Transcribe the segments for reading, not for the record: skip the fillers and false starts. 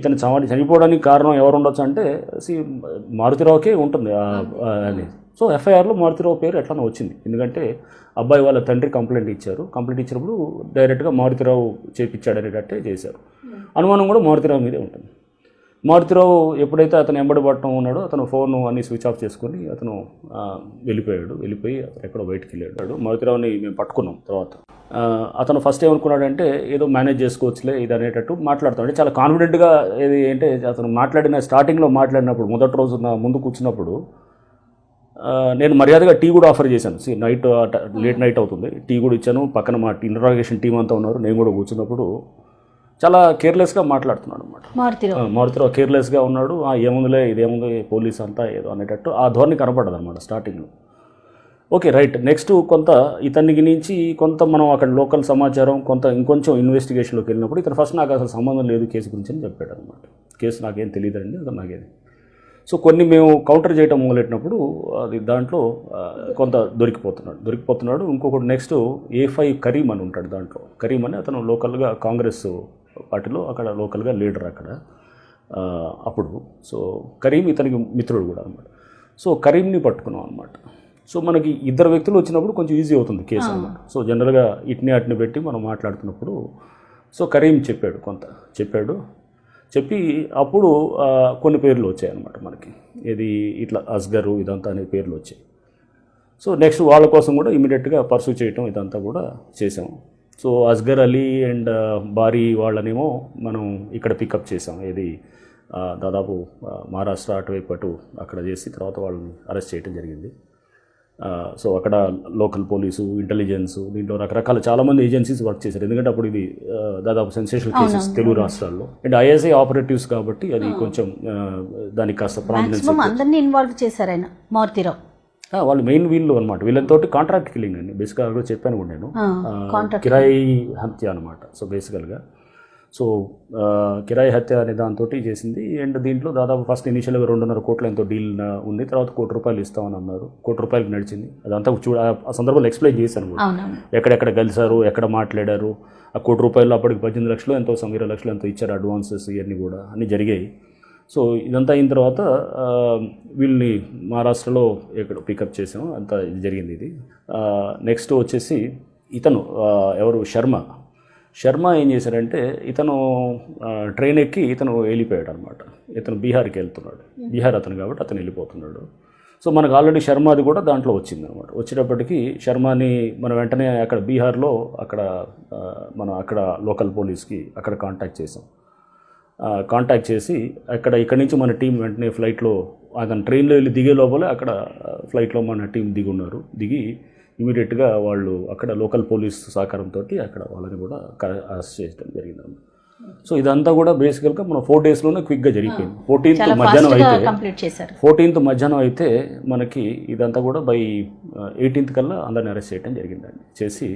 ఇతను చనిపోవడానికి కారణం ఎవరు ఉండొచ్చు అంటే మారుతిరావుకే ఉంటుంది అనేది. సో ఎఫ్ఐఆర్లో మారుతిరావు పేరు ఎట్లా వచ్చింది, ఎందుకంటే అబ్బాయి వాళ్ళ తండ్రి కంప్లైంట్ ఇచ్చారు. కంప్లైంట్ ఇచ్చినప్పుడు డైరెక్ట్గా మారుతిరావు చేపించాడు అనేటట్టే చేశారు. అనుమానం కూడా మారుతిరావు మీదే ఉంటుంది. మారుతిరావు ఎప్పుడైతే అతను ఎంబడి పట్టడం ఉన్నాడో అతను ఫోన్ అన్ని స్విచ్ ఆఫ్ చేసుకొని అతను వెళ్ళిపోయి అతను ఎక్కడో బయటికి వెళ్ళాడు. మారుతిరావుని మేము పట్టుకున్నాం. తర్వాత అతను ఫస్ట్ ఏమనుకున్నాడంటే ఏదో మేనేజ్ చేసుకోవచ్చులే ఇది అనేటట్టు మాట్లాడుతున్నాడు. చాలా కాన్ఫిడెంట్గా ఏది అంటే అతను స్టార్టింగ్లో మాట్లాడినప్పుడు మొదటి రోజు నా ముందు కూర్చున్నప్పుడు నేను మర్యాదగా టీ కూడా ఆఫర్ చేశాను. లేట్ నైట్ అవుతుంది, టీ కూడా ఇచ్చాను. పక్కన మా ఇంటరాగేషన్ టీం అంతా ఉన్నారు, నేను కూడా కూర్చున్నప్పుడు చాలా కేర్లెస్గా మాట్లాడుతున్నాడు అనమాట. మారుతిరావు కేర్లెస్గా ఉన్నాడు. ఏముందిలే ఇదేముంది పోలీస్ అంతా ఏదో అనేటట్టు ఆ ధోరణి కనపడదు అనమాట స్టార్టింగ్లో. Okay right. నెక్స్ట్ కొంత ఇతనికి నుంచి కొంత మనం అక్కడ లోకల్ సమాచారం ఇంకొంచెం ఇన్వెస్టిగేషన్లోకి వెళ్ళినప్పుడు ఇతను ఫస్ట్ నాకు అసలు సంబంధం లేదు కేసు గురించి అని చెప్పాడు అనమాట. కేసు నాకేం తెలియదండి అతను నాకేది. సో కొన్ని మేము కౌంటర్ చేయడం మొదలెట్టినప్పుడు అది దాంట్లో కొంత దొరికిపోతున్నాడు. ఇంకొకటి నెక్స్ట్ A5 కరీం అని ఉంటాడు దాంట్లో. కరీం అని అతను లోకల్గా కాంగ్రెస్ పార్టీలో అక్కడ లోకల్గా లీడర్ అక్కడ అప్పుడు. సో కరీం ఇతనికి మిత్రుడు కూడా అనమాట. సో కరీంని పట్టుకున్నాం అనమాట. సో మనకి ఇద్దరు వ్యక్తులు వచ్చినప్పుడు కొంచెం ఈజీ అవుతుంది కేసు అనమాట. సో జనరల్గా అట్ని పెట్టి మనం మాట్లాడుతున్నప్పుడు సో కరీం చెప్పి అప్పుడు కొన్ని పేర్లు వచ్చాయన్నమాట మనకి. ఇది ఇట్లా అస్గరు ఇదంతా అనే పేర్లు వచ్చాయి. సో నెక్స్ట్ వాళ్ళ కోసం కూడా ఇమీడియట్గా పర్సూ చేయటం ఇదంతా కూడా చేసాం. సో అస్గర్ అలీ అండ్ బారీ వాళ్ళనేమో మనం ఇక్కడ పికప్ చేసాం. ఇది దాదాపు మహారాష్ట్ర అటువైపు అక్కడ చేసి తర్వాత వాళ్ళని అరెస్ట్ చేయడం జరిగింది. సో అక్కడ లోకల్ పోలీసు, ఇంటెలిజెన్స్, దీంట్లో రకరకాల చాలామంది ఏజెన్సీస్ వర్క్ చేశారు. ఎందుకంటే అప్పుడు ఇది దాదాపు సెన్సేషనల్ కేసెస్ తెలుగు రాష్ట్రాల్లో. అండ్ ISI ఆపరేటివ్స్ కాబట్టి అది కొంచెం దానికి కాస్త ప్రామినెన్స్ అందరినీ ఇన్వాల్వ్ చేశారు ఆయన మారుతిరావు. వాళ్ళు మెయిన్ వీళ్ళు అనమాట. వీళ్ళతోటి కాంట్రాక్ట్ కిల్లింగ్ అండి బేసిక్గా కూడా చెప్పాను కూడా నేను. కిరాయి హత్య అనమాట. సో బేసికల్గా కిరాయి హత్య అనే దాంతో చేసింది. అండ్ దీంట్లో దాదాపు ఫస్ట్ ఇనిషియల్గా 2.5 కోట్ల ఎంతో డీల్ ఉంది. తర్వాత ₹1 కోటి ఇస్తామని అన్నారు. ₹1 నడిచింది. అదంతా ఆ సందర్భంలో ఎక్స్ప్లెయిన్ చేశాను కూడా, ఎక్కడెక్కడ కలిసారు, ఎక్కడ మాట్లాడారు. ఆ ₹1 అప్పటికి 18 లక్షలు ఎంతో 20 లక్షలు ఎంతో ఇచ్చారు అడ్వాన్సెస్, ఇవన్నీ కూడా అన్నీ జరిగాయి. సో ఇదంతా అయిన తర్వాత వీళ్ళని మహారాష్ట్రలో ఎక్కడ పికప్ చేసాం, అంతా జరిగింది ఇది. నెక్స్ట్ వచ్చేసి ఇతను ఎవరు శర్మ ఏం చేశారంటే ఇతను ట్రైన్ ఎక్కి ఇతను వెళ్ళిపోయాడు అనమాట. ఇతను బీహార్కి వెళ్తున్నాడు. బీహార్ అతను కాబట్టి అతను వెళ్ళిపోతున్నాడు. సో మనకు ఆల్రెడీ శర్మది కూడా దాంట్లో వచ్చింది అనమాట. వచ్చేటప్పటికి శర్మని మనం వెంటనే అక్కడ బీహార్లో మనం అక్కడ లోకల్ పోలీస్కి అక్కడ కాంటాక్ట్ చేసి ఇక్కడి నుంచి మన టీం వెంటనే ఫ్లైట్లో అతను ట్రైన్లో వెళ్ళి దిగే లోపల అక్కడ ఫ్లైట్లో మన టీం దిగి ఇమీడియట్గా వాళ్ళు అక్కడ లోకల్ పోలీస్ సహకారంతో అక్కడ వాళ్ళని కూడా అరెస్ట్ చేయడం జరిగింది. సో ఇదంతా కూడా బేసికల్గా మనం 4 డేస్లోనే క్విక్గా జరిగిపోయింది. 14th మధ్యాహ్నం అయితే మనకి ఇదంతా కూడా బై 18th కల్లా అందరిని అరెస్ట్ చేయడం జరిగిందండి. చేసి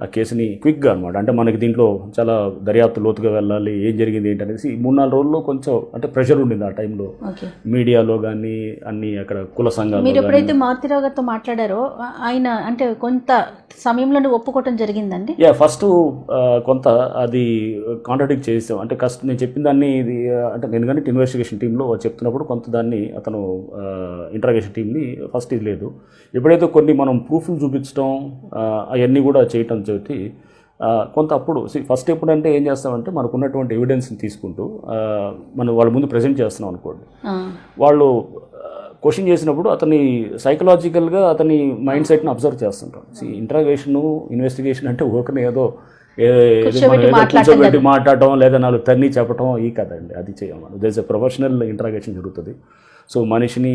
ఆ కేసుని క్విక్గా అనమాట. అంటే మనకి దీంట్లో చాలా దర్యాప్తు లోతుగా వెళ్ళాలి, ఏం జరిగింది ఏంటనేసి 3-4 రోజుల్లో కొంచెం అంటే ప్రెషర్ ఉండింది ఆ టైంలో. మీడియాలో కానీ అన్ని అక్కడ కుల సంఘాలు. మీరు ఎప్పుడైతే మారుతిరావు గారితో మాట్లాడారో ఆయన అంటే కొంత సమయంలోనే ఒప్పుకోవటం జరిగిందండి. ఫస్ట్ కొంత అది కాంట్రాడిక్ట్ చేసాం. అంటే నేను చెప్పిన దాన్ని ఇది అంటే నేను కానీ ఇన్వెస్టిగేషన్ టీంలో చెప్తున్నప్పుడు కొంత దాన్ని అతను ఇంటరాగేషన్ టీంని ఫస్ట్ ఇది లేదు. ఎప్పుడైతే కొన్ని మనం ప్రూఫ్లు చూపించడం అవన్నీ కూడా చేయటం చోటి కొంత అప్పుడు ఫస్ట్ ఎప్పుడంటే ఏం చేస్తామంటే మనకు ఉన్నటువంటి ఎవిడెన్స్ని తీసుకుంటూ వాళ్ళ ముందు ప్రజెంట్ చేస్తున్నాం అనుకోండి. వాళ్ళు క్వశ్చన్ చేసినప్పుడు అతని సైకలాజికల్గా అతని మైండ్ సెట్ని అబ్జర్వ్ చేస్తుంటాం. ఇన్వెస్టిగేషన్ అంటే ఊరికనే ఏదో కూర్చోబెట్టి మాట్లాడటం లేదా 4 తన్ని చెప్పడం ఈ కదండి, అది చేయమని. There is a professional interrogation జరుగుతుంది. సో మనిషిని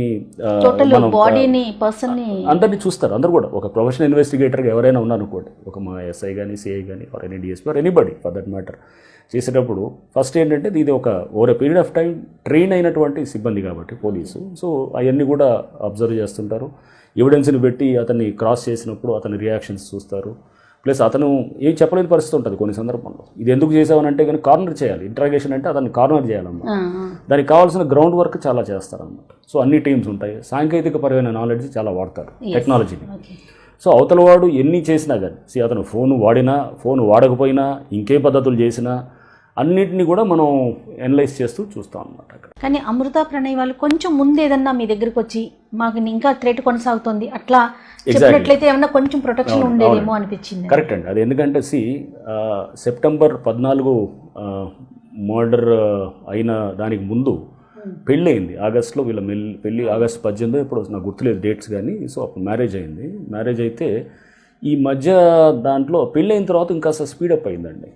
అందరినీ చూస్తారు. అందరూ కూడా ఒక ప్రొఫెషనల్ ఇన్వెస్టిగేటర్గా ఎవరైనా ఉన్నారనుకోండి, ఒక మా SI కానీ CI కానీ or any DSP or anybody for that matter చేసేటప్పుడు ఫస్ట్ ఏంటంటే ఇది ఒక over a period of time train అయినటువంటి సిబ్బంది కాబట్టి పోలీసు. సో అవన్నీ కూడా అబ్జర్వ్ చేస్తుంటారు. ఎవిడెన్స్ని పెట్టి అతన్ని క్రాస్ చేసినప్పుడు అతని రియాక్షన్స్ చూస్తారు. ప్లస్ అతను ఏం చెప్పలేని పరిస్థితి ఉంటుంది కొన్ని సందర్భంలో. ఇది ఎందుకు చేసామనంటే కానీ కార్నర్ చేయాలి. ఇంటరాగేషన్ అంటే అతన్ని కార్నర్ చేయాలన్నమాట. దానికి కావాల్సిన గ్రౌండ్ వర్క్ చాలా చేస్తారన్నమాట. సో అన్ని టీమ్స్ ఉంటాయి. సాంకేతిక పరమైన నాలెడ్జ్ చాలా వాడతారు, టెక్నాలజీని. సో అవతల వాడు ఎన్ని చేసినా కానీ అతను ఫోన్ వాడినా ఫోన్ వాడకపోయినా ఇంకే పద్ధతులు చేసినా అన్నిటిని కూడా మనం అనలైజ్ చేస్తూ చూస్తాం అన్నమాట అక్కడ. కానీ అమృత ప్రణయ్ వాళ్ళు కొంచెం ముందు ఏదన్నా మీ దగ్గరికి వచ్చి మాకు ఇంకా థ్రెట్ కొనసాగుతుంది అట్లా చెప్పినట్లయితే ఏమన్నా కొంచెం ప్రొటెక్షన్ ఉండేదేమో అనిపించింది. కరెక్ట్ అండి. అది ఎందుకంటే సెప్టెంబర్ 14 మర్డర్ అయిన దానికి ముందు పెళ్ళి అయింది. ఆగస్టులో వీళ్ళ పెళ్ళి ఆగస్టు 18 ఇప్పుడు నాకు గుర్తులేదు డేట్స్ కానీ. సో అప్పుడు మ్యారేజ్ అయింది. మ్యారేజ్ అయితే ఈ మధ్య దాంట్లో పెళ్ళి అయిన తర్వాత ఇంకా స్పీడప్ అయిందండి.